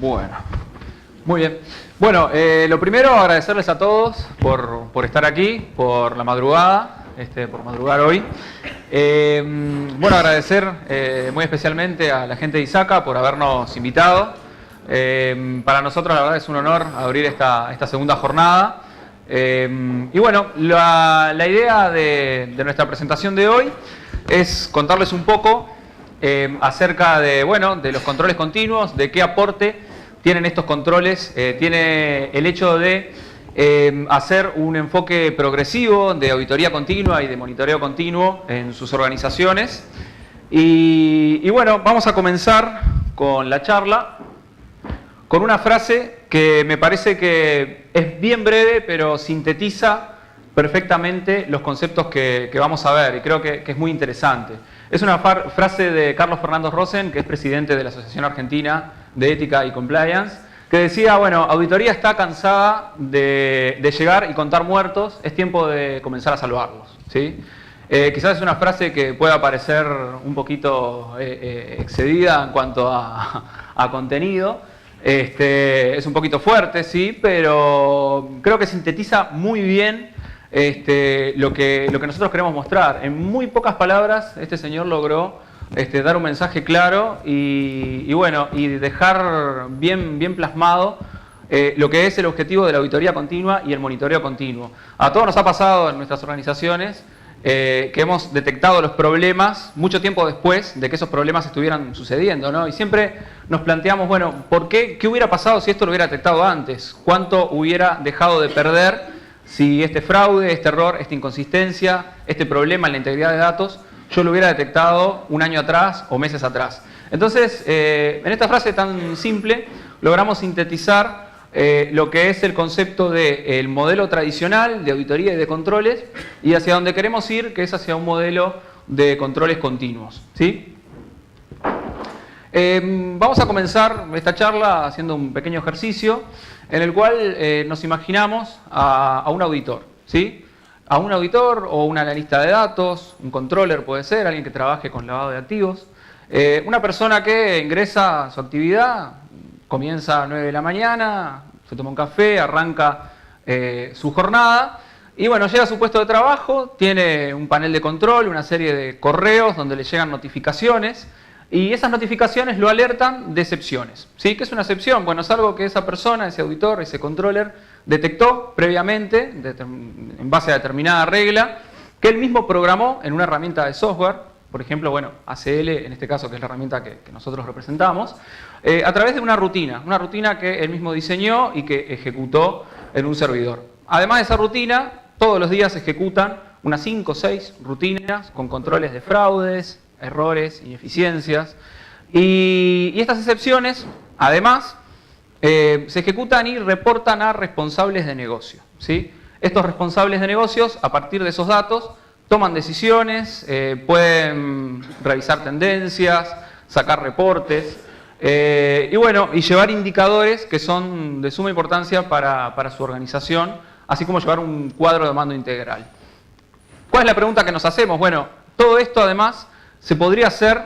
Bueno, muy bien. Bueno, lo primero, agradecerles a todos por estar aquí, por la madrugada, por madrugar hoy. Bueno, agradecer muy especialmente a la gente de ISACA por habernos invitado. Para nosotros, la verdad, es un honor abrir esta segunda jornada. Y bueno, la idea de nuestra presentación de hoy es contarles un poco acerca de los controles continuos, de qué aporte tienen estos controles. Tiene el hecho de hacer un enfoque progresivo de auditoría continua y de monitoreo continuo en sus organizaciones. Y bueno, vamos a comenzar con la charla con una frase que me parece que es bien breve, pero sintetiza perfectamente los conceptos que vamos a ver, y creo que es muy interesante. Es una frase de Carlos Fernando Rosen, que es presidente de la Asociación Argentina de Ética y Compliance, que decía, bueno, auditoría está cansada de llegar y contar muertos, es tiempo de comenzar a salvarlos, ¿sí? Quizás es una frase que pueda parecer un poquito excedida en cuanto a contenido. Es un poquito fuerte, sí, pero creo que sintetiza muy bien lo que nosotros queremos mostrar. En muy pocas palabras, este señor logró dar un mensaje claro y dejar bien plasmado lo que es el objetivo de la auditoría continua y el monitoreo continuo. A todos nos ha pasado en nuestras organizaciones que hemos detectado los problemas mucho tiempo después de que esos problemas estuvieran sucediendo, ¿no? Y siempre nos planteamos, bueno, ¿qué hubiera pasado si esto lo hubiera detectado antes? ¿Cuánto hubiera dejado de perder si este fraude, este error, esta inconsistencia, este problema en la integridad de datos, yo lo hubiera detectado un año atrás o meses atrás? Entonces, en esta frase tan simple, logramos sintetizar lo que es el concepto del modelo tradicional de auditoría y de controles y hacia donde queremos ir, que es hacia un modelo de controles continuos, ¿sí? Vamos a comenzar esta charla haciendo un pequeño ejercicio en el cual nos imaginamos a un auditor, ¿sí? A un auditor o un analista de datos, un controller puede ser, alguien que trabaje con lavado de activos, una persona que ingresa a su actividad, comienza a 9 de la mañana, se toma un café, arranca su jornada y bueno, llega a su puesto de trabajo, tiene un panel de control, una serie de correos donde le llegan notificaciones y esas notificaciones lo alertan de excepciones, ¿sí? ¿Qué es una excepción? Bueno, es algo que esa persona, ese auditor, ese controller detectó previamente en base a determinada regla que él mismo programó en una herramienta de software. Por ejemplo, bueno, ACL, en este caso, que es la herramienta que nosotros representamos, a través de una rutina que él mismo diseñó y que ejecutó en un servidor. Además de esa rutina, todos los días se ejecutan unas 5 o 6 rutinas con controles de fraudes, errores, ineficiencias. Y estas excepciones, además, se ejecutan y reportan a responsables de negocio, ¿sí? Estos responsables de negocios, a partir de esos datos, toman decisiones, pueden revisar tendencias, sacar reportes y llevar indicadores que son de suma importancia para su organización, así como llevar un cuadro de mando integral. ¿Cuál es la pregunta que nos hacemos? Bueno, todo esto además se podría hacer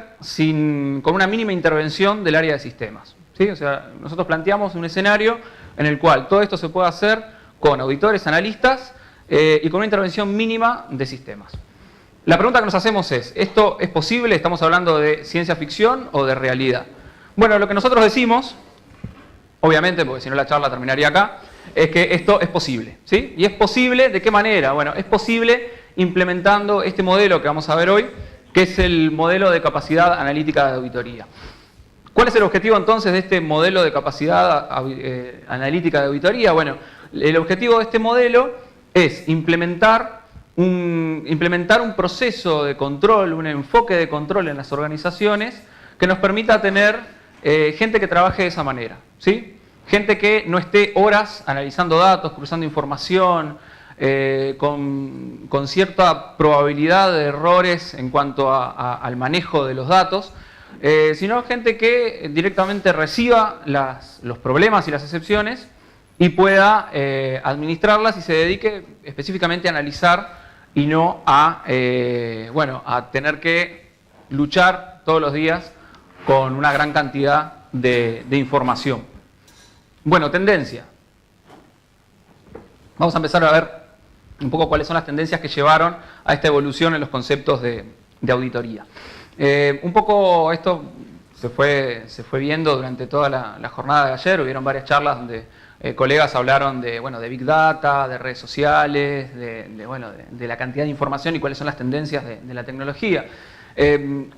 con una mínima intervención del área de sistemas, ¿sí? O sea, nosotros planteamos un escenario en el cual todo esto se puede hacer con auditores, analistas, y con una intervención mínima de sistemas. La pregunta que nos hacemos es, ¿esto es posible? ¿Estamos hablando de ciencia ficción o de realidad? Bueno, lo que nosotros decimos, obviamente, porque si no la charla terminaría acá, es que esto es posible, ¿sí? ¿Y es posible de qué manera? Bueno, es posible implementando este modelo que vamos a ver hoy, que es el modelo de capacidad analítica de auditoría. ¿Cuál es el objetivo entonces de este modelo de capacidad analítica de auditoría? Bueno, el objetivo de este modelo es implementar un proceso de control, un enfoque de control en las organizaciones que nos permita tener gente que trabaje de esa manera, ¿sí? Gente que no esté horas analizando datos, cruzando información, con cierta probabilidad de errores en cuanto al manejo de los datos, sino gente que directamente reciba los problemas y las excepciones y pueda administrarlas y se dedique específicamente a analizar y no a tener que luchar todos los días con una gran cantidad de información. Bueno, tendencia. Vamos a empezar a ver un poco cuáles son las tendencias que llevaron a esta evolución en los conceptos de auditoría. Un poco esto se fue viendo durante toda la jornada de ayer. Hubieron varias charlas donde colegas hablaron de Big Data, de redes sociales, de la cantidad de información y cuáles son las tendencias de la tecnología.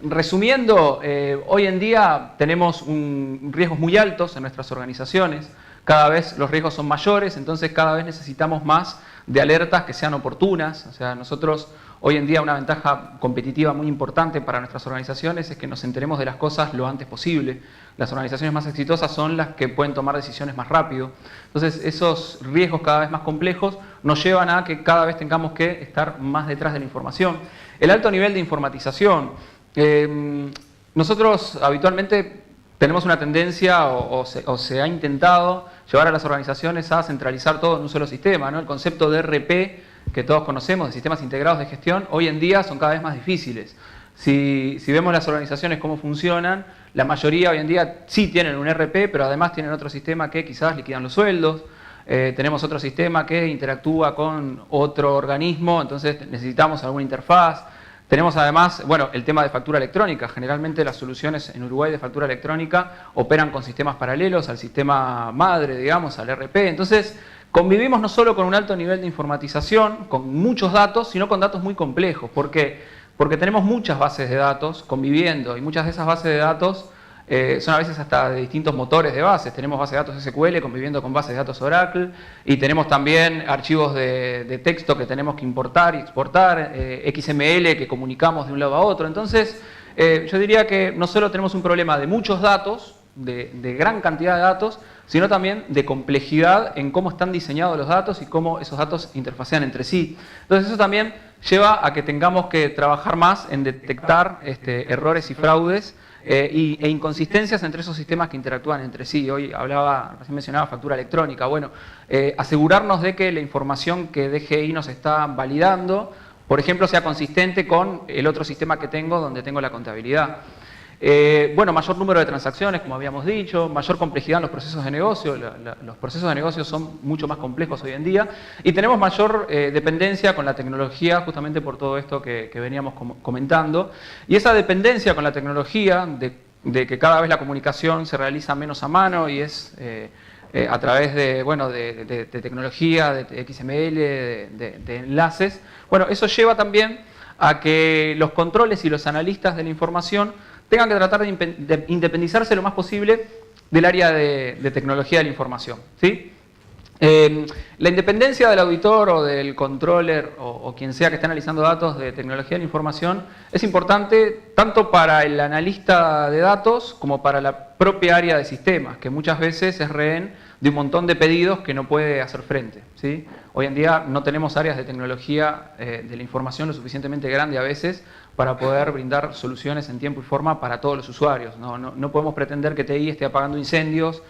Resumiendo, hoy en día tenemos riesgos muy altos en nuestras organizaciones. Cada vez los riesgos son mayores, entonces cada vez necesitamos más de alertas que sean oportunas. O sea, nosotros hoy en día una ventaja competitiva muy importante para nuestras organizaciones es que nos enteremos de las cosas lo antes posible. Las organizaciones más exitosas son las que pueden tomar decisiones más rápido. Entonces, esos riesgos cada vez más complejos nos llevan a que cada vez tengamos que estar más detrás de la información. El alto nivel de informatización. Nosotros habitualmente tenemos una tendencia o se ha intentado llevar a las organizaciones a centralizar todo en un solo sistema, ¿no? El concepto de ERP que todos conocemos, de sistemas integrados de gestión, hoy en día son cada vez más difíciles. Si vemos las organizaciones cómo funcionan, la mayoría hoy en día sí tienen un ERP, pero además tienen otro sistema que quizás liquidan los sueldos, tenemos otro sistema que interactúa con otro organismo, entonces necesitamos alguna interfaz. Tenemos además, el tema de factura electrónica. Generalmente las soluciones en Uruguay de factura electrónica operan con sistemas paralelos al sistema madre, digamos, al ERP. Entonces, convivimos no solo con un alto nivel de informatización, con muchos datos, sino con datos muy complejos. ¿Por qué? Porque tenemos muchas bases de datos conviviendo y muchas de esas bases de datos son a veces hasta de distintos motores de bases. Tenemos bases de datos SQL conviviendo con bases de datos Oracle y tenemos también archivos de texto que tenemos que importar y exportar, XML que comunicamos de un lado a otro. Entonces, yo diría que no solo tenemos un problema de muchos datos, de gran cantidad de datos, sino también de complejidad en cómo están diseñados los datos y cómo esos datos interfacean entre sí. Entonces, eso también lleva a que tengamos que trabajar más en detectar errores y fraudes e inconsistencias entre esos sistemas que interactúan entre sí. Hoy recién mencionaba factura electrónica. Asegurarnos de que la información que DGI nos está validando, por ejemplo, sea consistente con el otro sistema que tengo donde tengo la contabilidad. Mayor número de transacciones, como habíamos dicho, mayor complejidad en los procesos de negocio. Los procesos de negocio son mucho más complejos hoy en día y tenemos mayor dependencia con la tecnología justamente por todo esto que veníamos comentando. Y esa dependencia con la tecnología, de que cada vez la comunicación se realiza menos a mano y es a través de tecnología, de XML, de enlaces, eso lleva también a que los controles y los analistas de la información tengan que tratar de independizarse lo más posible del área de tecnología de la información, ¿sí? La independencia del auditor o del controller o quien sea que esté analizando datos de tecnología de la información es importante tanto para el analista de datos como para la propia área de sistemas, que muchas veces es rehén de un montón de pedidos que no puede hacer frente, ¿sí? Hoy en día no tenemos áreas de tecnología de la información lo suficientemente grande a veces para poder brindar soluciones en tiempo y forma para todos los usuarios. No podemos pretender que TI esté apagando incendios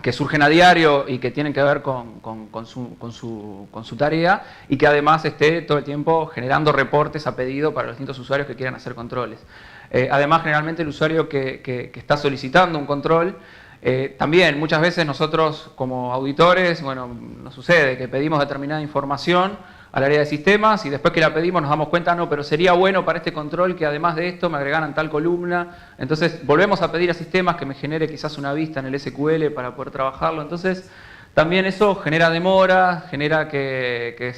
que surgen a diario y que tienen que ver con su tarea y que además esté todo el tiempo generando reportes a pedido para los distintos usuarios que quieran hacer controles. Además, generalmente el usuario que está solicitando un control, también muchas veces nosotros como auditores, nos sucede que pedimos determinada información al área de sistemas y después que la pedimos nos damos cuenta, no, pero sería bueno para este control que además de esto me agregaran tal columna. Entonces volvemos a pedir a sistemas que me genere quizás una vista en el SQL para poder trabajarlo. Entonces también eso genera demora, genera que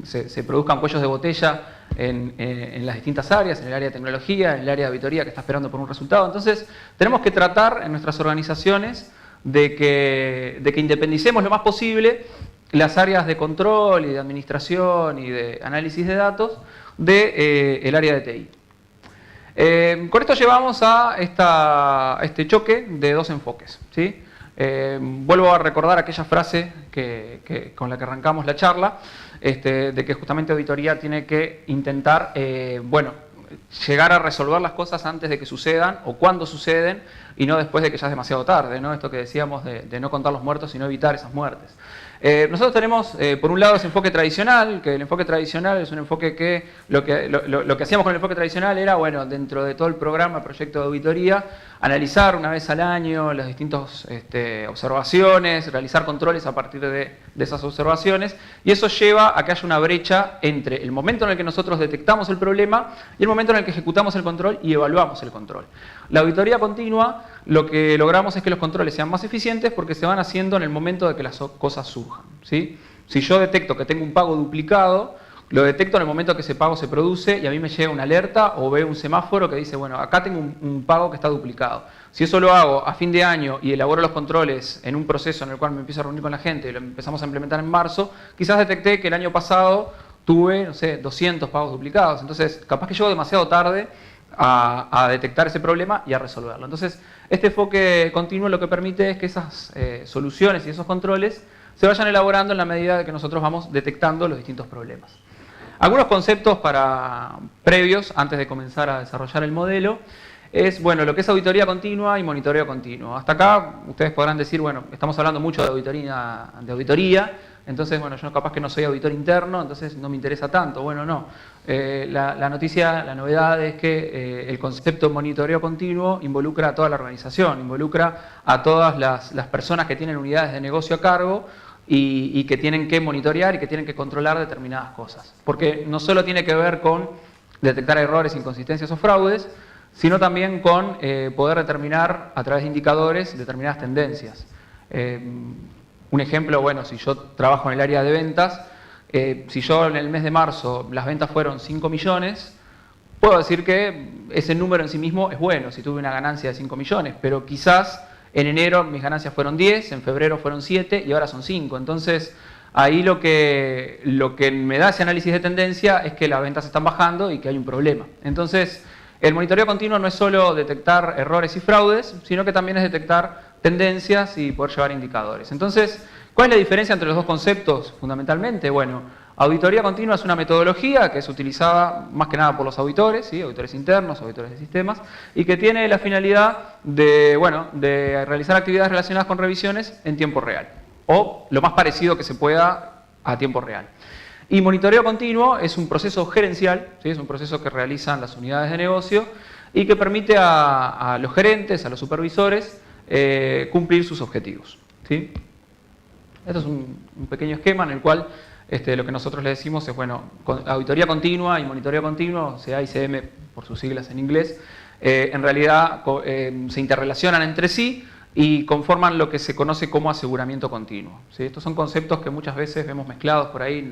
se produzcan cuellos de botella en las distintas áreas, en el área de tecnología, en el área de auditoría que está esperando por un resultado. Entonces tenemos que tratar en nuestras organizaciones de que independicemos lo más posible las áreas de control y de administración y de análisis de datos del área de TI. Con esto llevamos a este choque de dos enfoques, ¿sí? Vuelvo a recordar aquella frase con la que arrancamos la charla, de que justamente auditoría tiene que intentar llegar a resolver las cosas antes de que sucedan o cuando suceden y no después de que ya es demasiado tarde, ¿no? Esto que decíamos de no contar los muertos, sino evitar esas muertes. Nosotros tenemos, por un lado, ese enfoque tradicional, que el enfoque tradicional es un enfoque que lo que hacíamos con el enfoque tradicional era, bueno, dentro de todo el programa, proyecto de auditoría, analizar una vez al año las distintas observaciones, realizar controles a partir de esas observaciones, y eso lleva a que haya una brecha entre el momento en el que nosotros detectamos el problema y el momento en el que ejecutamos el control y evaluamos el control. La auditoría continua, lo que logramos es que los controles sean más eficientes porque se van haciendo en el momento de que las cosas surjan, ¿sí? Si yo detecto que tengo un pago duplicado, lo detecto en el momento que ese pago se produce y a mí me llega una alerta o veo un semáforo que dice, bueno, acá tengo un pago que está duplicado. Si eso lo hago a fin de año y elaboro los controles en un proceso en el cual me empiezo a reunir con la gente y lo empezamos a implementar en marzo, quizás detecté que el año pasado tuve, no sé, 200 pagos duplicados. Entonces, capaz que llego demasiado tarde a detectar ese problema y a resolverlo. Entonces, este enfoque continuo lo que permite es que esas soluciones y esos controles se vayan elaborando en la medida de que nosotros vamos detectando los distintos problemas. Algunos conceptos previos, antes de comenzar a desarrollar el modelo, es, bueno, lo que es auditoría continua y monitoreo continuo. Hasta acá ustedes podrán decir, bueno, estamos hablando mucho de auditoría, entonces, bueno, yo capaz que no soy auditor interno, entonces no me interesa tanto. Bueno, no. La novedad es que el concepto de monitoreo continuo involucra a toda la organización, involucra a todas las personas que tienen unidades de negocio a cargo y que tienen que monitorear y que tienen que controlar determinadas cosas. Porque no solo tiene que ver con detectar errores, inconsistencias o fraudes, sino también con poder determinar a través de indicadores determinadas tendencias. Un ejemplo, bueno, si yo trabajo en el área de ventas, si yo en el mes de marzo las ventas fueron 5 millones, puedo decir que ese número en sí mismo es bueno, si tuve una ganancia de 5 millones, pero quizás en enero mis ganancias fueron 10, en febrero fueron 7 y ahora son 5. Entonces, ahí lo que me da ese análisis de tendencia es que las ventas están bajando y que hay un problema. Entonces, el monitoreo continuo no es solo detectar errores y fraudes, sino que también es detectar tendencias y poder llevar indicadores. Entonces, ¿cuál es la diferencia entre los dos conceptos fundamentalmente? Bueno, auditoría continua es una metodología que es utilizada más que nada por los auditores, ¿sí? Auditores internos, auditores de sistemas, y que tiene la finalidad de realizar actividades relacionadas con revisiones en tiempo real, o lo más parecido que se pueda a tiempo real. Y monitoreo continuo es un proceso gerencial, ¿sí? Es un proceso que realizan las unidades de negocio y que permite a los gerentes, a los supervisores, cumplir sus objetivos, ¿sí? Esto es un pequeño esquema en el cual lo que nosotros le decimos es, bueno, auditoría continua y monitoreo continuo, CA/CM por sus siglas en inglés, en realidad se interrelacionan entre sí y conforman lo que se conoce como aseguramiento continuo, ¿sí? Estos son conceptos que muchas veces vemos mezclados por ahí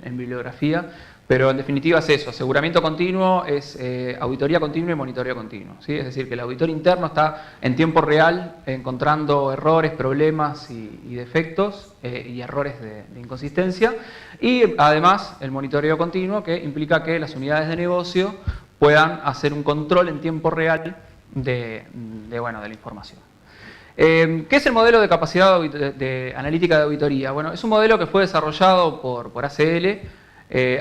en bibliografía, pero en definitiva es eso, aseguramiento continuo es auditoría continua y monitoreo continuo, ¿sí? Es decir, que el auditor interno está en tiempo real encontrando errores, problemas y defectos y errores de inconsistencia, y además el monitoreo continuo, que implica que las unidades de negocio puedan hacer un control en tiempo real de la información. ¿Qué es el modelo de capacidad de analítica de auditoría? Bueno, es un modelo que fue desarrollado por ACL.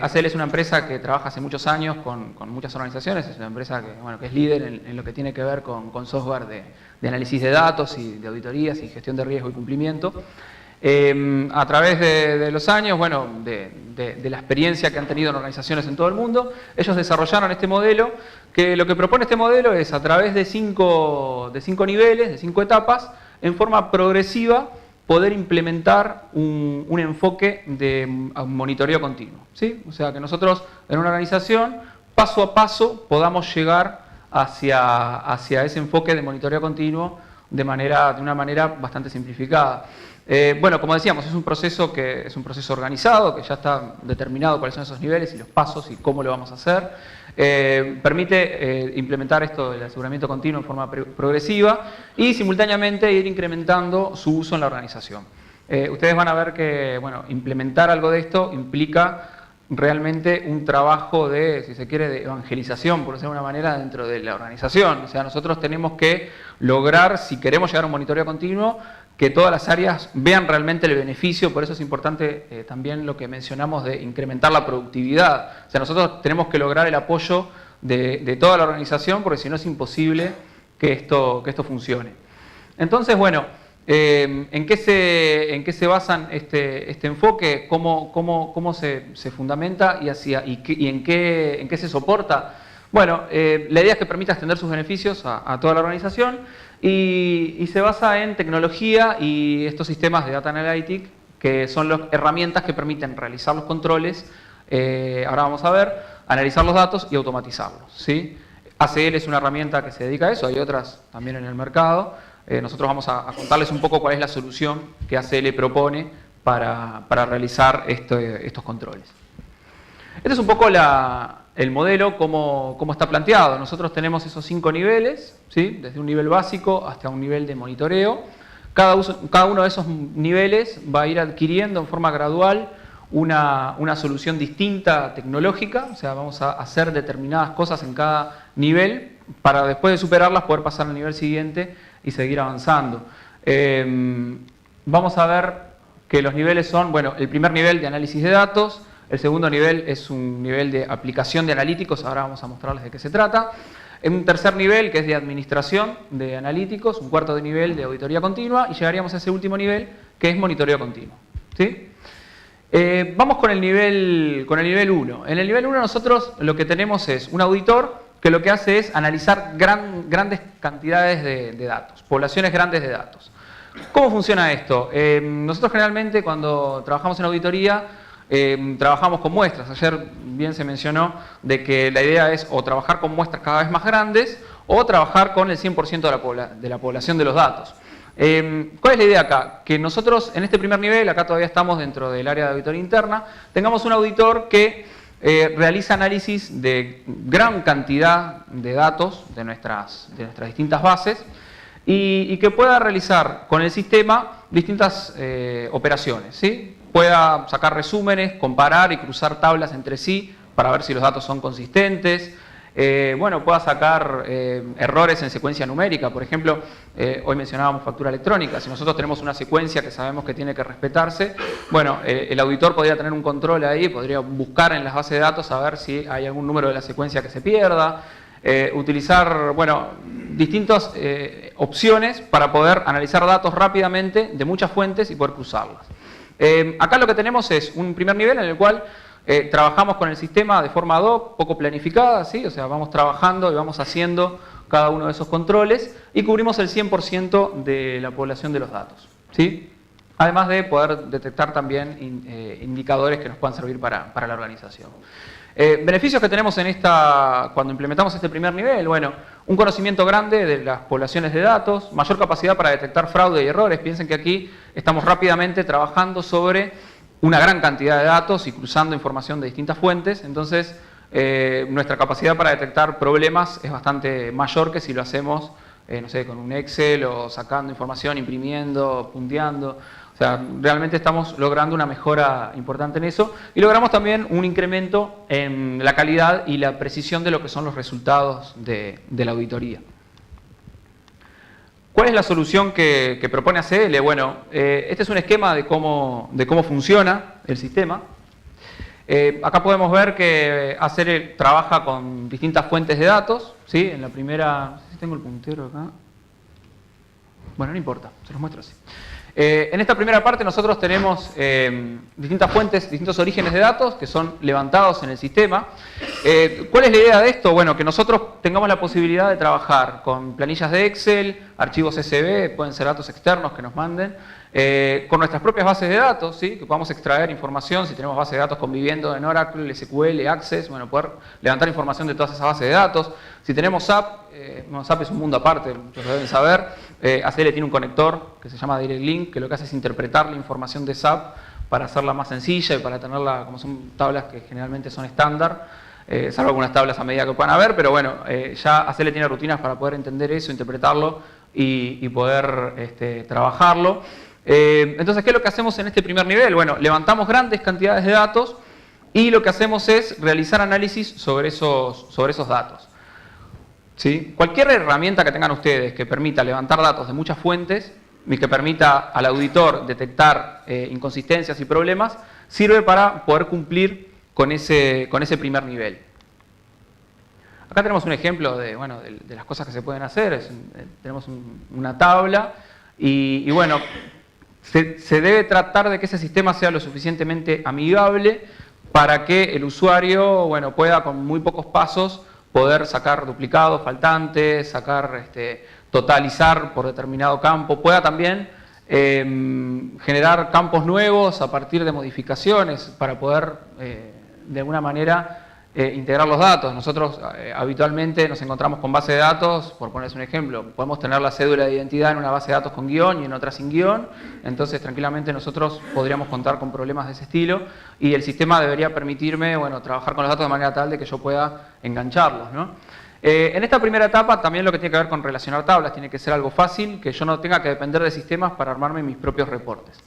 ACL es una empresa que trabaja hace muchos años con muchas organizaciones, es una empresa que es líder en lo que tiene que ver con software de análisis de datos y de auditorías y gestión de riesgo y cumplimiento. A través de los años, de la experiencia que han tenido en organizaciones en todo el mundo, ellos desarrollaron este modelo, que lo que propone este modelo es, a través de cinco niveles, de 5 etapas, en forma progresiva, poder implementar un enfoque de monitoreo continuo, ¿sí? O sea, que nosotros en una organización, paso a paso, podamos llegar hacia ese enfoque de monitoreo continuo de una manera bastante simplificada. Como decíamos, es un proceso organizado, que ya está determinado cuáles son esos niveles y los pasos y cómo lo vamos a hacer. Permite implementar esto del aseguramiento continuo en forma progresiva y simultáneamente ir incrementando su uso en la organización. Ustedes van a ver que implementar algo de esto implica realmente un trabajo si se quiere, de evangelización, por decirlo de una manera, dentro de la organización. O sea, nosotros tenemos que lograr, si queremos llegar a un monitoreo continuo, que todas las áreas vean realmente el beneficio. Por eso es importante también lo que mencionamos de incrementar la productividad. O sea, nosotros tenemos que lograr el apoyo de toda la organización, porque si no es imposible que esto funcione. Entonces, bueno, ¿en qué se basa este enfoque? ¿Cómo se fundamenta y en qué se soporta? Bueno, la idea es que permita extender sus beneficios a toda la organización y se basa en tecnología y estos sistemas de Data Analytics, que son las herramientas que permiten realizar los controles, ahora vamos a ver, analizar los datos y automatizarlos, ¿sí? ACL es una herramienta que se dedica a eso, hay otras también en el mercado. Nosotros vamos a contarles un poco cuál es la solución que ACL propone para realizar estos controles. Este es un poco el modelo, cómo está planteado. Nosotros tenemos esos 5 niveles, ¿sí? Desde un nivel básico hasta un nivel de monitoreo. Cada uno de esos niveles va a ir adquiriendo en forma gradual una solución distinta tecnológica, o sea, vamos a hacer determinadas cosas en cada nivel para después de superarlas poder pasar al nivel siguiente y seguir avanzando. Vamos a ver que los niveles son, bueno, el primer nivel de análisis de datos, el segundo nivel es un nivel de aplicación de analíticos, ahora vamos a mostrarles de qué se trata. Un tercer nivel que es de administración de analíticos, un cuarto de nivel de auditoría continua y llegaríamos a ese último nivel que es monitoreo continuo, ¿sí? Vamos con el nivel 1. En el nivel 1 nosotros lo que tenemos es un auditor que lo que hace es analizar grandes cantidades de datos, poblaciones grandes de datos. ¿Cómo funciona esto? Nosotros generalmente cuando trabajamos en auditoría trabajamos con muestras. Ayer bien se mencionó de que la idea es o trabajar con muestras cada vez más grandes o trabajar con el 100% de la población de los datos. ¿Cuál es la idea acá? Que nosotros en este primer nivel, acá todavía estamos dentro del área de auditoría interna, tengamos un auditor que realiza análisis de gran cantidad de datos de nuestras distintas bases y que pueda realizar con el sistema distintas operaciones, ¿sí? Pueda sacar resúmenes, comparar y cruzar tablas entre sí para ver si los datos son consistentes. Bueno, pueda sacar errores en secuencia numérica. Por ejemplo, hoy mencionábamos factura electrónica. Si nosotros tenemos una secuencia que sabemos que tiene que respetarse, bueno, el auditor podría tener un control ahí, podría buscar en las bases de datos a ver si hay algún número de la secuencia que se pierda, utilizar, bueno, distintas opciones para poder analizar datos rápidamente de muchas fuentes y poder cruzarlas. Acá lo que tenemos es un primer nivel en el cual trabajamos con el sistema de forma ad hoc, poco planificada, ¿sí? O sea, vamos trabajando y vamos haciendo cada uno de esos controles y cubrimos el 100% de la población de los datos, ¿sí? Además de poder detectar también indicadores que nos puedan servir para la organización. Beneficios que tenemos cuando implementamos este primer nivel, bueno, un conocimiento grande de las poblaciones de datos, mayor capacidad para detectar fraude y errores. Piensen que aquí estamos rápidamente trabajando sobre una gran cantidad de datos y cruzando información de distintas fuentes, entonces nuestra capacidad para detectar problemas es bastante mayor que si lo hacemos, no sé, con un Excel o sacando información, imprimiendo, punteando. O sea, realmente estamos logrando una mejora importante en eso y logramos también un incremento en la calidad y la precisión de lo que son los resultados de la auditoría. ¿Cuál es la solución que propone ACL? Bueno, este es un esquema de cómo funciona el sistema. Acá podemos ver que ACL trabaja con distintas fuentes de datos, ¿sí? En la primera, no sé si tengo el puntero acá. Bueno, no importa, se los muestro así. En esta primera parte nosotros tenemos distintas fuentes, distintos orígenes de datos que son levantados en el sistema. ¿Cuál es la idea de esto? Bueno, que nosotros tengamos la posibilidad de trabajar con planillas de Excel, archivos CSV, pueden ser datos externos que nos manden, con nuestras propias bases de datos, ¿sí? Que podamos extraer información, si tenemos bases de datos conviviendo en Oracle, SQL, Access, bueno, poder levantar información de todas esas bases de datos. Si tenemos SAP, bueno, SAP es un mundo aparte, ustedes deben saber, ACL tiene un conector que se llama Direct Link, que lo que hace es interpretar la información de SAP para hacerla más sencilla y para tenerla, como son tablas que generalmente son estándar, salvo algunas tablas a medida que puedan haber, pero bueno, ya ACL tiene rutinas para poder entender eso, interpretarlo y poder trabajarlo. Entonces, ¿qué es lo que hacemos en este primer nivel? Bueno, levantamos grandes cantidades de datos y lo que hacemos es realizar análisis sobre esos datos, ¿sí? Cualquier herramienta que tengan ustedes que permita levantar datos de muchas fuentes y que permita al auditor detectar inconsistencias y problemas, sirve para poder cumplir con ese primer nivel. Acá tenemos un ejemplo de las cosas que se pueden hacer. Tenemos una tabla y bueno, se debe tratar de que ese sistema sea lo suficientemente amigable para que el usuario pueda con muy pocos pasos poder sacar duplicados, faltantes, totalizar por determinado campo, pueda también generar campos nuevos a partir de modificaciones para poder de alguna manera integrar los datos. Nosotros habitualmente nos encontramos con base de datos, por ponerles un ejemplo, podemos tener la cédula de identidad en una base de datos con guión y en otra sin guión, entonces tranquilamente nosotros podríamos contar con problemas de ese estilo y el sistema debería permitirme trabajar con los datos de manera tal de que yo pueda engancharlos, ¿no? En esta primera etapa también lo que tiene que ver con relacionar tablas, tiene que ser algo fácil, que yo no tenga que depender de sistemas para armarme mis propios reportes.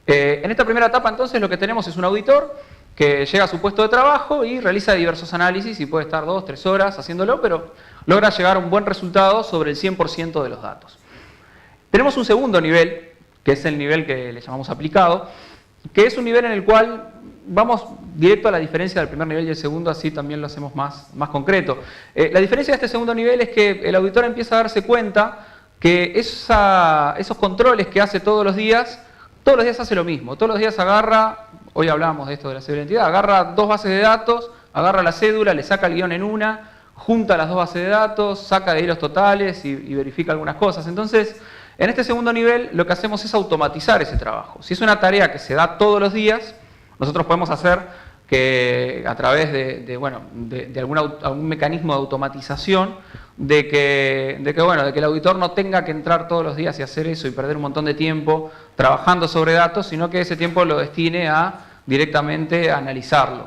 En esta primera etapa entonces lo que tenemos es un auditor que llega a su puesto de trabajo y realiza diversos análisis y puede estar 2 o 3 horas haciéndolo, pero logra llegar a un buen resultado sobre el 100% de los datos. Tenemos un segundo nivel, que es el nivel que le llamamos aplicado, que es un nivel en el cual vamos directo a la diferencia del primer nivel y el segundo, así también lo hacemos más concreto. La diferencia de este segundo nivel es que el auditor empieza a darse cuenta que esos controles que hace todos los días hace lo mismo. Todos los días agarra, hoy hablábamos de esto de la cédula de identidad, agarra 2 bases de datos, agarra la cédula, le saca el guión en una, junta las 2 bases de datos, saca de ahí los totales y verifica algunas cosas. Entonces, en este segundo nivel lo que hacemos es automatizar ese trabajo. Si es una tarea que se da todos los días, nosotros podemos hacer que a través de algún mecanismo de automatización de que el auditor no tenga que entrar todos los días y hacer eso y perder un montón de tiempo trabajando sobre datos, sino que ese tiempo lo destine directamente a analizarlo,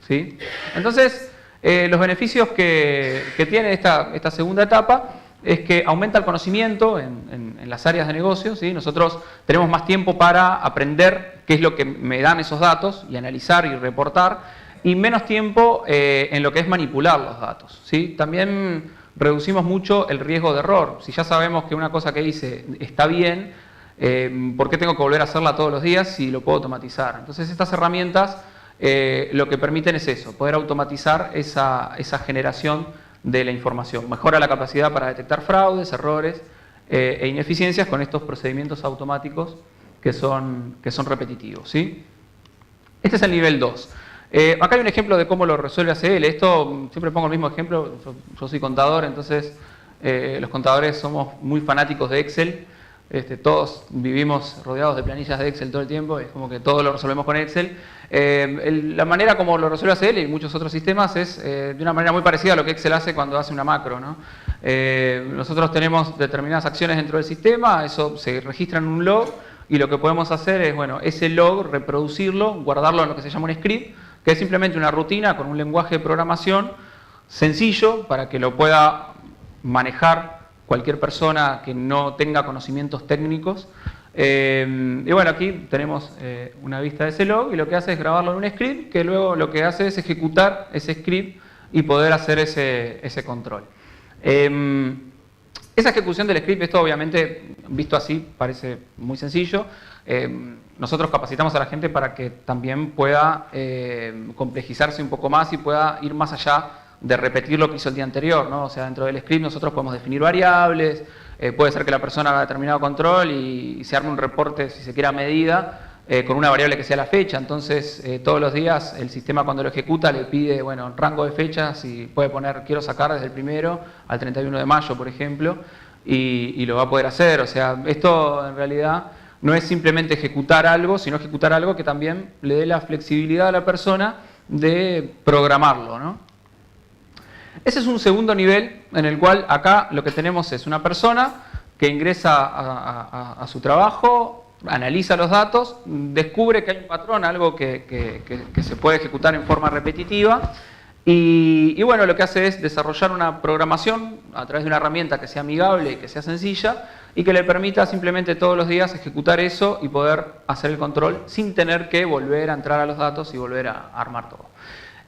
¿sí? Entonces, los beneficios que tiene esta segunda etapa es que aumenta el conocimiento en las áreas de negocio, ¿sí? Nosotros tenemos más tiempo para aprender qué es lo que me dan esos datos y analizar y reportar, y menos tiempo en lo que es manipular los datos, ¿sí? También reducimos mucho el riesgo de error. Si ya sabemos que una cosa que hice está bien, ¿por qué tengo que volver a hacerla todos los días si lo puedo automatizar? Entonces estas herramientas lo que permiten es eso, poder automatizar esa generación de la información. Mejora la capacidad para detectar fraudes, errores e ineficiencias con estos procedimientos automáticos que son repetitivos, ¿sí? Este es el nivel 2. Acá hay un ejemplo de cómo lo resuelve ACL. Esto, siempre pongo el mismo ejemplo, yo soy contador, entonces los contadores somos muy fanáticos de Excel. Todos vivimos rodeados de planillas de Excel todo el tiempo, es como que todo lo resolvemos con Excel. La manera como lo resuelve ACL y muchos otros sistemas es de una manera muy parecida a lo que Excel hace cuando hace una macro, ¿no? Nosotros tenemos determinadas acciones dentro del sistema, eso se registra en un log y lo que podemos hacer es, ese log reproducirlo, guardarlo en lo que se llama un script, que es simplemente una rutina con un lenguaje de programación sencillo para que lo pueda manejar cualquier persona que no tenga conocimientos técnicos. Y aquí tenemos una vista de ese log y lo que hace es grabarlo en un script que luego lo que hace es ejecutar ese script y poder hacer ese control. Esa ejecución del script, esto obviamente visto así parece muy sencillo. Nosotros capacitamos a la gente para que también pueda complejizarse un poco más y pueda ir más allá de repetir lo que hizo el día anterior, ¿no? O sea, dentro del script nosotros podemos definir variables, puede ser que la persona haga determinado control y se arme un reporte, si se quiere, a medida, con una variable que sea la fecha. Entonces, todos los días el sistema cuando lo ejecuta le pide, rango de fechas y puede poner, quiero sacar desde el 1 al 31 de mayo, por ejemplo, y lo va a poder hacer. O sea, esto en realidad no es simplemente ejecutar algo, sino ejecutar algo que también le dé la flexibilidad a la persona de programarlo, ¿no? Ese es un segundo nivel en el cual acá lo que tenemos es una persona que ingresa a su trabajo, analiza los datos, descubre que hay un patrón, algo que se puede ejecutar en forma repetitiva y lo que hace es desarrollar una programación a través de una herramienta que sea amigable y que sea sencilla y que le permita simplemente todos los días ejecutar eso y poder hacer el control sin tener que volver a entrar a los datos y volver a armar todo.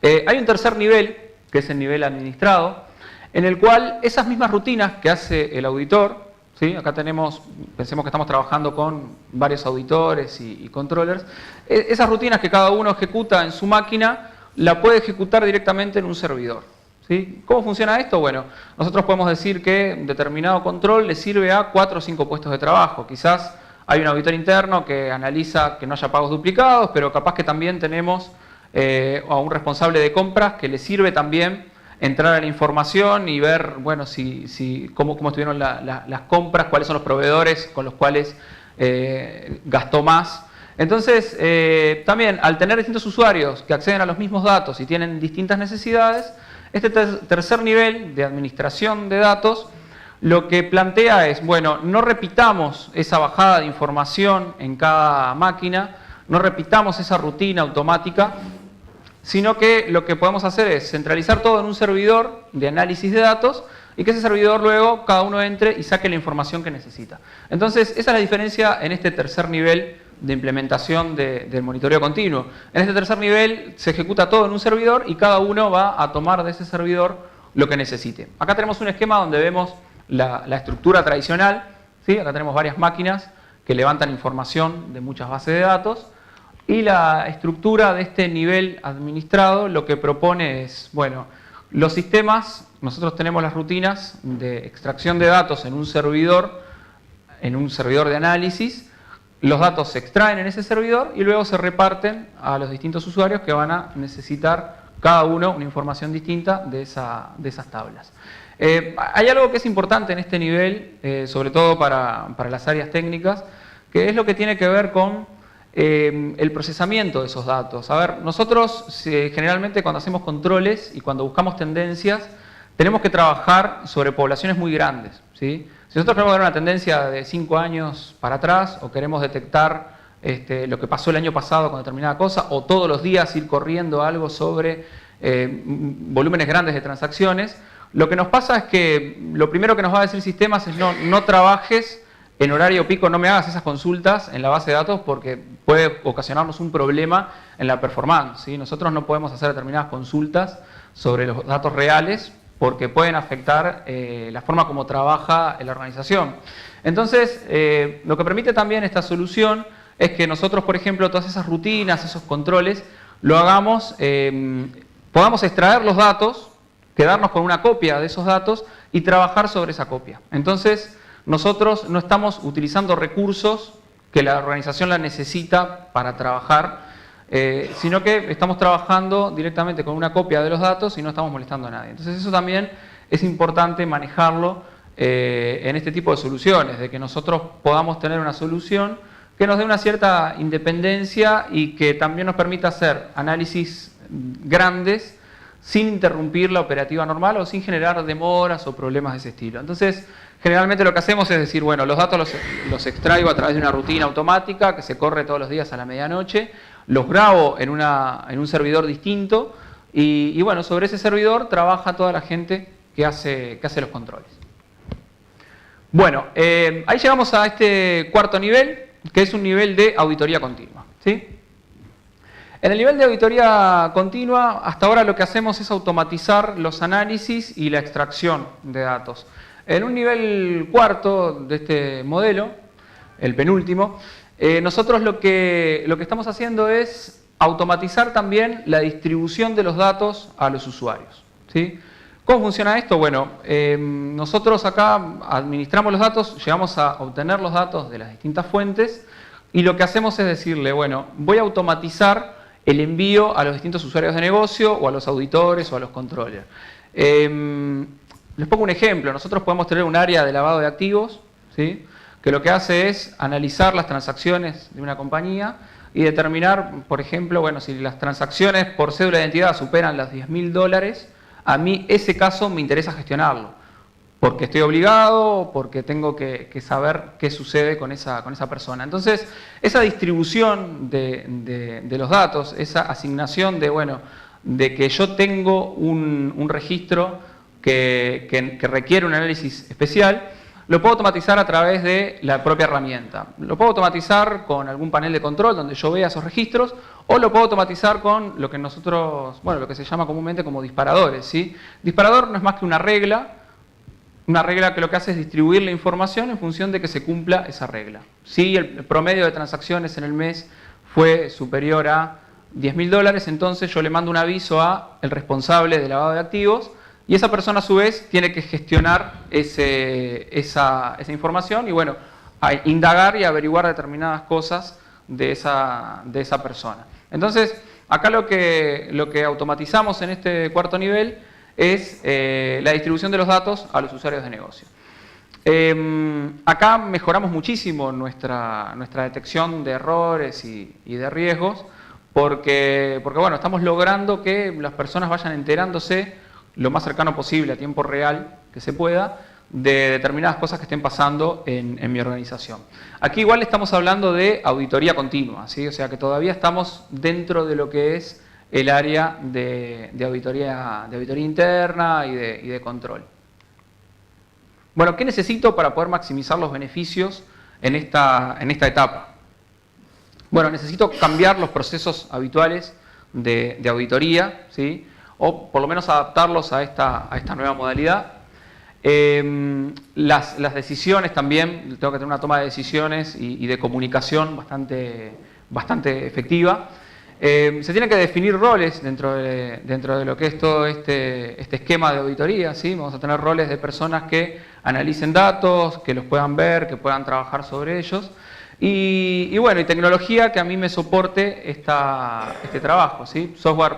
Hay un tercer nivel, que es el nivel administrado, en el cual esas mismas rutinas que hace el auditor, ¿sí? Acá pensemos que estamos trabajando con varios auditores y controllers, esas rutinas que cada uno ejecuta en su máquina, la puede ejecutar directamente en un servidor, ¿Sí? ¿Cómo funciona esto? Bueno, nosotros podemos decir que un determinado control le sirve a 4 o 5 puestos de trabajo. Quizás hay un auditor interno que analiza que no haya pagos duplicados, pero capaz que también tenemos a un responsable de compras que le sirve también entrar a la información y ver, bueno, cómo estuvieron las compras, cuáles son los proveedores con los cuales gastó más. Entonces, también al tener distintos usuarios que acceden a los mismos datos y tienen distintas necesidades, este tercer nivel de administración de datos lo que plantea es, bueno, no repitamos esa bajada de información en cada máquina, no repitamos esa rutina automática, sino que lo que podemos hacer es centralizar todo en un servidor de análisis de datos y que ese servidor luego cada uno entre y saque la información que necesita. Entonces, esa es la diferencia en este tercer nivel de implementación del monitoreo continuo. En este tercer nivel se ejecuta todo en un servidor y cada uno va a tomar de ese servidor lo que necesite. Acá tenemos un esquema donde vemos la estructura tradicional, ¿sí? Acá tenemos varias máquinas que levantan información de muchas bases de datos y la estructura de este nivel administrado lo que propone es, bueno, los sistemas, nosotros tenemos las rutinas de extracción de datos en un servidor de análisis. Los datos se extraen en ese servidor y luego se reparten a los distintos usuarios que van a necesitar cada uno una información distinta de esas tablas. Hay algo que es importante en este nivel, sobre todo para las áreas técnicas, que es lo que tiene que ver con el procesamiento de esos datos. A ver, nosotros generalmente cuando hacemos controles y cuando buscamos tendencias, tenemos que trabajar sobre poblaciones muy grandes, ¿sí? Si nosotros queremos ver una tendencia de 5 años para atrás o queremos detectar lo que pasó el año pasado con determinada cosa o todos los días ir corriendo algo sobre volúmenes grandes de transacciones, lo que nos pasa es que lo primero que nos va a decir el sistema es no trabajes en horario pico, no me hagas esas consultas en la base de datos porque puede ocasionarnos un problema en la performance, ¿sí? Nosotros no podemos hacer determinadas consultas sobre los datos reales porque pueden afectar la forma como trabaja la organización. Entonces, lo que permite también esta solución es que nosotros, por ejemplo, todas esas rutinas, esos controles, lo hagamos, podamos extraer los datos, quedarnos con una copia de esos datos y trabajar sobre esa copia. Entonces, nosotros no estamos utilizando recursos que la organización la necesita para trabajar, sino que estamos trabajando directamente con una copia de los datos y no estamos molestando a nadie. Entonces eso también es importante manejarlo en este tipo de soluciones, de que nosotros podamos tener una solución que nos dé una cierta independencia y que también nos permita hacer análisis grandes sin interrumpir la operativa normal o sin generar demoras o problemas de ese estilo. Entonces, generalmente lo que hacemos es decir, bueno, los datos los extraigo a través de una rutina automática que se corre todos los días a la medianoche, los grabo en un servidor distinto y bueno, sobre ese servidor trabaja toda la gente que hace los controles. Bueno, ahí llegamos a este cuarto nivel, que es un nivel de auditoría continua, ¿sí? En el nivel de auditoría continua, hasta ahora lo que hacemos es automatizar los análisis y la extracción de datos. En un nivel cuarto de este modelo, el penúltimo, nosotros lo que estamos haciendo es automatizar también la distribución de los datos a los usuarios, ¿sí? ¿Cómo funciona esto? Bueno, nosotros acá administramos los datos, llegamos a obtener los datos de las distintas fuentes y lo que hacemos es decirle, bueno, voy a automatizar el envío a los distintos usuarios de negocio o a los auditores o a los controllers. Les pongo un ejemplo, nosotros podemos tener un área de lavado de activos, ¿sí? Que lo que hace es analizar las transacciones de una compañía y determinar, por ejemplo, bueno, si las transacciones por cédula de identidad superan los $10.000, a mí ese caso me interesa gestionarlo, porque estoy obligado, porque tengo que saber qué sucede con esa persona. Entonces, esa distribución de los datos, esa asignación de que yo tengo un registro que requiere un análisis especial, lo puedo automatizar a través de la propia herramienta. Lo puedo automatizar con algún panel de control donde yo vea esos registros, o lo puedo automatizar con lo que nosotros, bueno, lo que se llama comúnmente como disparadores, ¿sí? Disparador no es más que una regla que lo que hace es distribuir la información en función de que se cumpla esa regla. Si el promedio de transacciones en el mes fue superior a $10.000, entonces yo le mando un aviso al responsable de lavado de activos y esa persona a su vez tiene que gestionar esa información y bueno, indagar y averiguar determinadas cosas de esa persona. Entonces, acá lo que automatizamos en este cuarto nivel es la distribución de los datos a los usuarios de negocio. Acá mejoramos muchísimo nuestra detección de errores y de riesgos porque bueno, estamos logrando que las personas vayan enterándose lo más cercano posible a tiempo real que se pueda de determinadas cosas que estén pasando en mi organización. Aquí igual estamos hablando de auditoría continua, ¿sí? O sea que todavía estamos dentro de lo que es el área de auditoría interna y de control. Bueno, ¿qué necesito para poder maximizar los beneficios en esta etapa? Bueno, necesito cambiar los procesos habituales de auditoría, ¿sí? O por lo menos adaptarlos a esta nueva modalidad. Las decisiones también, tengo que tener una toma de decisiones y de comunicación bastante efectiva. Se tienen que definir roles dentro de lo que es todo este esquema de auditoría, ¿sí? Vamos a tener roles de personas que analicen datos, que los puedan ver, que puedan trabajar sobre ellos. Y bueno, y tecnología que a mí me soporte este trabajo, ¿sí? Software,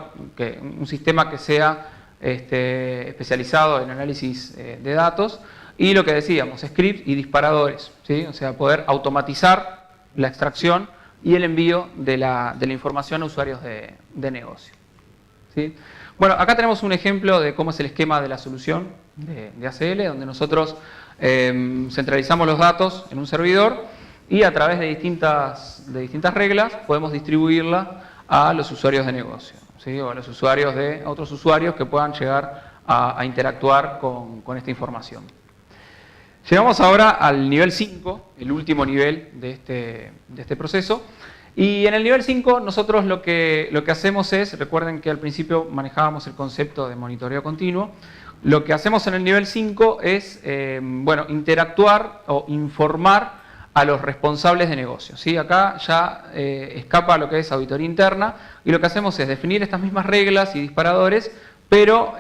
un sistema que sea especializado en análisis de datos y lo que decíamos, scripts y disparadores, ¿sí? O sea, poder automatizar la extracción y el envío de la información a usuarios de negocio, ¿sí? Bueno, acá tenemos un ejemplo de cómo es el esquema de la solución de ACL, donde nosotros centralizamos los datos en un servidor y a través de distintas reglas podemos distribuirla a los usuarios de negocio, ¿sí? O a los usuarios a otros usuarios que puedan llegar a interactuar con esta información. Llegamos ahora al nivel 5, el último nivel de este proceso. Y en el nivel 5 nosotros lo que hacemos es, recuerden que al principio manejábamos el concepto de monitoreo continuo, lo que hacemos en el nivel 5 es bueno, interactuar o informar a los responsables de negocio, ¿sí? Acá ya escapa lo que es auditoría interna y lo que hacemos es definir estas mismas reglas y disparadores, pero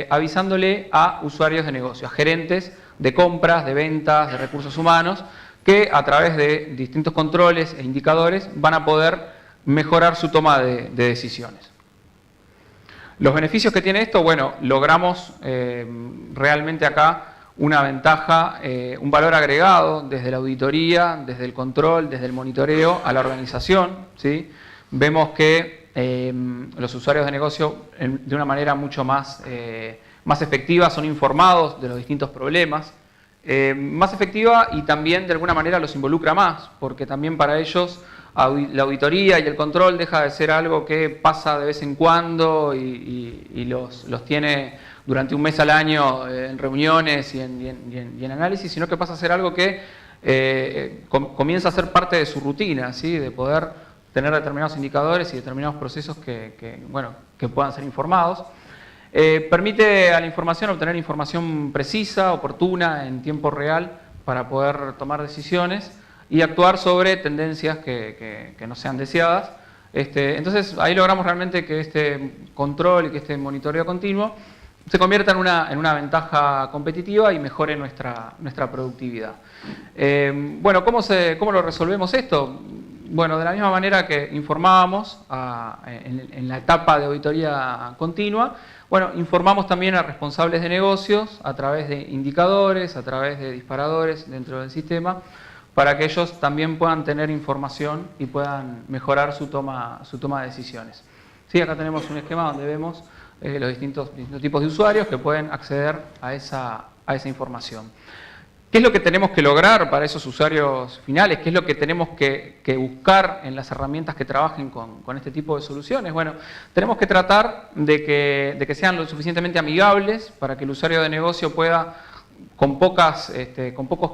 avisándole a usuarios de negocio, a gerentes de compras, de ventas, de recursos humanos, que a través de distintos controles e indicadores van a poder mejorar su toma de decisiones. Los beneficios que tiene esto, bueno, logramos realmente acá una ventaja, un valor agregado desde la auditoría, desde el control, desde el monitoreo a la organización, ¿sí? Vemos que los usuarios de negocio de una manera mucho más efectiva son informados de los distintos problemas, más efectiva y también de alguna manera los involucra más, porque también para ellos la auditoría y el control deja de ser algo que pasa de vez en cuando y los tiene durante un mes al año en reuniones y en análisis, sino que pasa a ser algo que comienza a ser parte de su rutina, ¿sí? De poder tener determinados indicadores y determinados procesos que puedan ser informados. Permite a la información obtener información precisa, oportuna, en tiempo real, para poder tomar decisiones y actuar sobre tendencias que no sean deseadas. Entonces ahí logramos realmente que este control y que este monitoreo continuo se convierta en una ventaja competitiva y mejore nuestra productividad. Bueno, ¿cómo lo resolvemos esto? Bueno, de la misma manera que informábamos en la etapa de auditoría continua, bueno, informamos también a responsables de negocios a través de indicadores, a través de disparadores dentro del sistema, para que ellos también puedan tener información y puedan mejorar su toma de decisiones. Sí, acá tenemos un esquema donde vemos los distintos tipos de usuarios que pueden acceder a esa información. ¿Qué es lo que tenemos que lograr para esos usuarios finales? ¿Qué es lo que tenemos que buscar en las herramientas que trabajen con este tipo de soluciones? Bueno, tenemos que tratar de que sean lo suficientemente amigables para que el usuario de negocio pueda, con pocos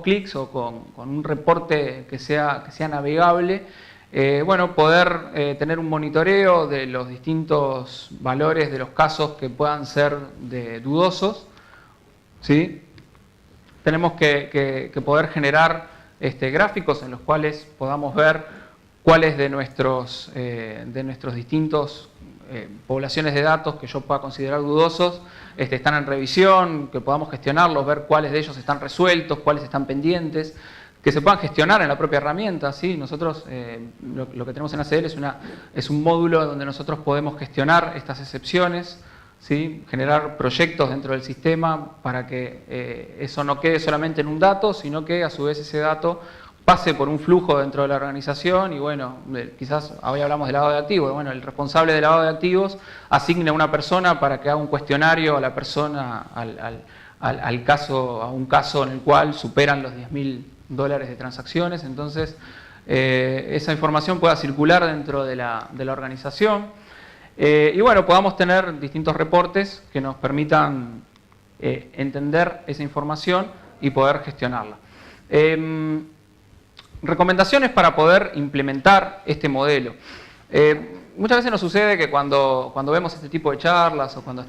clics o con un reporte que sea navegable, bueno, poder tener un monitoreo de los distintos valores de los casos que puedan ser dudosos, ¿sí? Tenemos que poder generar gráficos en los cuales podamos ver cuáles de nuestros distintos poblaciones de datos que yo pueda considerar dudosos están en revisión, que podamos gestionarlos, ver cuáles de ellos están resueltos, cuáles están pendientes, que se puedan gestionar en la propia herramienta. ¿Sí? Nosotros lo que tenemos en ACL es un módulo donde nosotros podemos gestionar estas excepciones, ¿sí? Generar proyectos dentro del sistema para que eso no quede solamente en un dato, sino que a su vez ese dato pase por un flujo dentro de la organización y bueno, quizás hoy hablamos de lavado de activos, bueno, el responsable de lavado de activos asigna a una persona para que haga un cuestionario a la persona, al caso, a un caso en el cual superan los $10.000 de transacciones, entonces esa información pueda circular dentro de la organización y bueno, podamos tener distintos reportes que nos permitan entender esa información y poder gestionarla. Recomendaciones para poder implementar este modelo. Muchas veces nos sucede que cuando vemos este tipo de charlas o cuando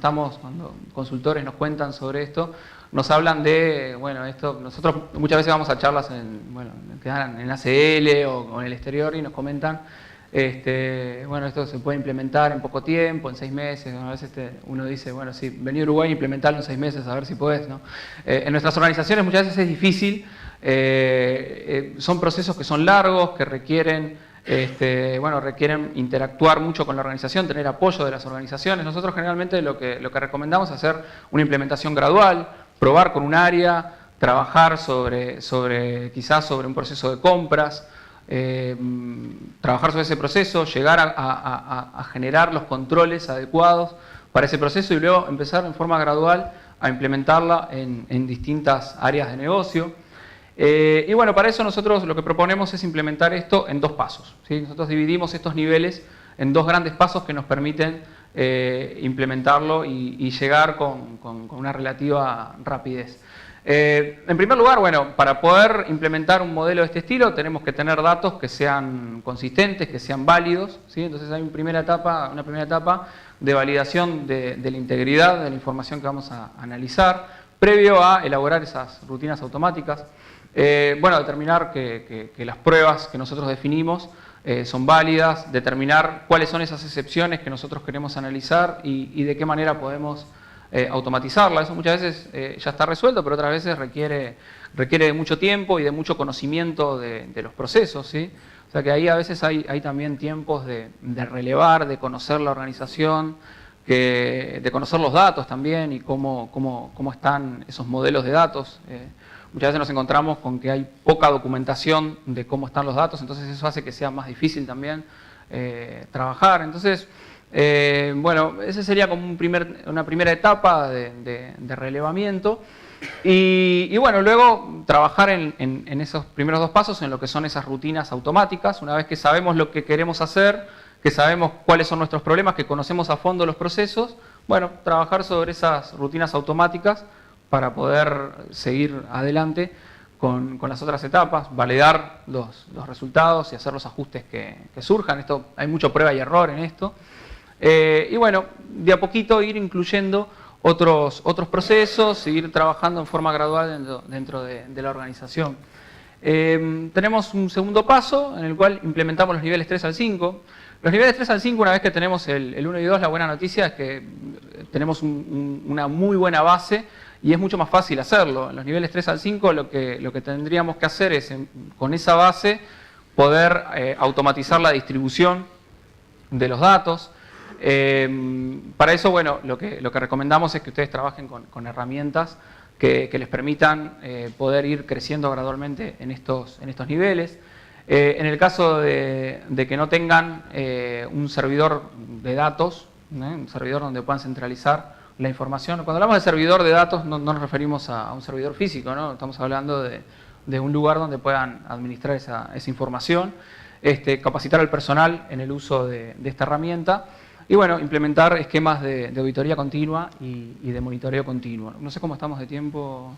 consultores nos cuentan sobre esto, nos hablan de, bueno, nosotros muchas veces vamos a charlas que dan en ACL o en el exterior y nos comentan, bueno, esto se puede implementar en poco tiempo, en 6 meses, a veces uno dice, bueno, sí, vení a Uruguay e implementarlo en 6 meses, a ver si podés, ¿no? En nuestras organizaciones muchas veces es difícil. Son procesos que son largos, que requieren interactuar mucho con la organización, tener apoyo de las organizaciones. Nosotros generalmente lo que recomendamos es hacer una implementación gradual, probar con un área, trabajar quizás sobre un proceso de compras, trabajar sobre ese proceso, llegar a generar los controles adecuados para ese proceso y luego empezar en forma gradual a implementarla en distintas áreas de negocio. Y bueno, para eso nosotros lo que proponemos es implementar esto en 2 pasos, ¿sí? Nosotros dividimos estos niveles en 2 grandes pasos que nos permiten implementarlo y llegar con una relativa rapidez. En primer lugar, bueno, para poder implementar un modelo de este estilo tenemos que tener datos que sean consistentes, que sean válidos, ¿sí? Entonces hay una primera etapa de validación de la integridad de la información que vamos a analizar, previo a elaborar esas rutinas automáticas. Determinar que las pruebas que nosotros definimos son válidas, determinar cuáles son esas excepciones que nosotros queremos analizar y de qué manera podemos automatizarla. Eso muchas veces ya está resuelto, pero otras veces requiere de mucho tiempo y de mucho conocimiento de los procesos, ¿sí? O sea que ahí a veces hay también tiempos de relevar, de conocer la organización, de conocer los datos también y cómo están esos modelos de datos. Muchas veces nos encontramos con que hay poca documentación de cómo están los datos, entonces eso hace que sea más difícil también trabajar. Entonces, esa sería como una primera etapa de relevamiento. Y bueno, luego trabajar en esos primeros 2 pasos, en lo que son esas rutinas automáticas. Una vez que sabemos lo que queremos hacer, que sabemos cuáles son nuestros problemas, que conocemos a fondo los procesos, bueno, trabajar sobre esas rutinas automáticas para poder seguir adelante con las otras etapas, validar los resultados y hacer los ajustes que surjan. Hay mucho prueba y error en esto. Y bueno, de a poquito ir incluyendo otros procesos, seguir trabajando en forma gradual dentro de la organización. Tenemos un segundo paso en el cual implementamos los niveles 3 al 5. Los niveles 3 al 5, una vez que tenemos el 1 y 2, la buena noticia es que tenemos una muy buena base y es mucho más fácil hacerlo. En los niveles 3 al 5 lo que tendríamos que hacer es, con esa base, poder automatizar la distribución de los datos. Para eso, bueno, lo que recomendamos es que ustedes trabajen con herramientas que les permitan poder ir creciendo gradualmente en estos niveles. En el caso de que no tengan un servidor de datos, un servidor donde puedan centralizar la información. Cuando hablamos de servidor de datos no nos referimos a un servidor físico, ¿no? Estamos hablando de un lugar donde puedan administrar esa información, capacitar al personal en el uso de esta herramienta y bueno, implementar esquemas de auditoría continua y de monitoreo continuo. No sé cómo estamos de tiempo.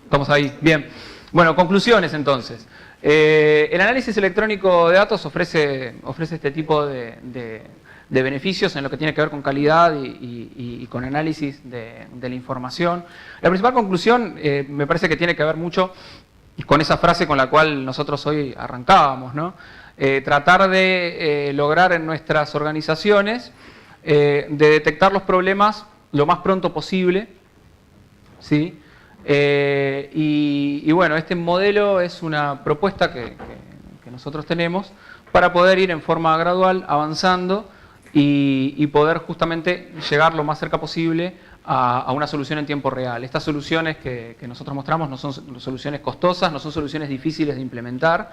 Estamos ahí, bien. Bueno, conclusiones entonces. El análisis electrónico de datos ofrece este tipo de beneficios en lo que tiene que ver con calidad y con análisis de la información. La principal conclusión me parece que tiene que ver mucho con esa frase con la cual nosotros hoy arrancábamos, ¿no? Tratar de lograr en nuestras organizaciones de detectar los problemas lo más pronto posible, ¿sí? Y bueno, este modelo es una propuesta que nosotros tenemos para poder ir en forma gradual avanzando y poder justamente llegar lo más cerca posible a una solución en tiempo real. Estas soluciones que nosotros mostramos no son soluciones costosas, no son soluciones difíciles de implementar,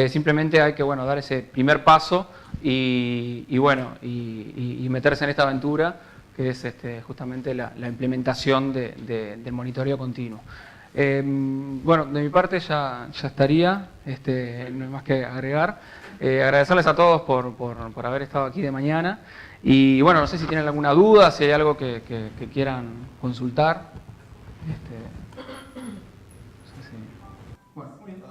simplemente hay que dar ese primer paso y meterse en esta aventura que es justamente la implementación del monitoreo continuo. Bueno, de mi parte ya estaría, no hay más que agregar. Agradecerles a todos por haber estado aquí de mañana. Y bueno, no sé si tienen alguna duda, si hay algo que quieran consultar. No sé si... Bueno, muy bien.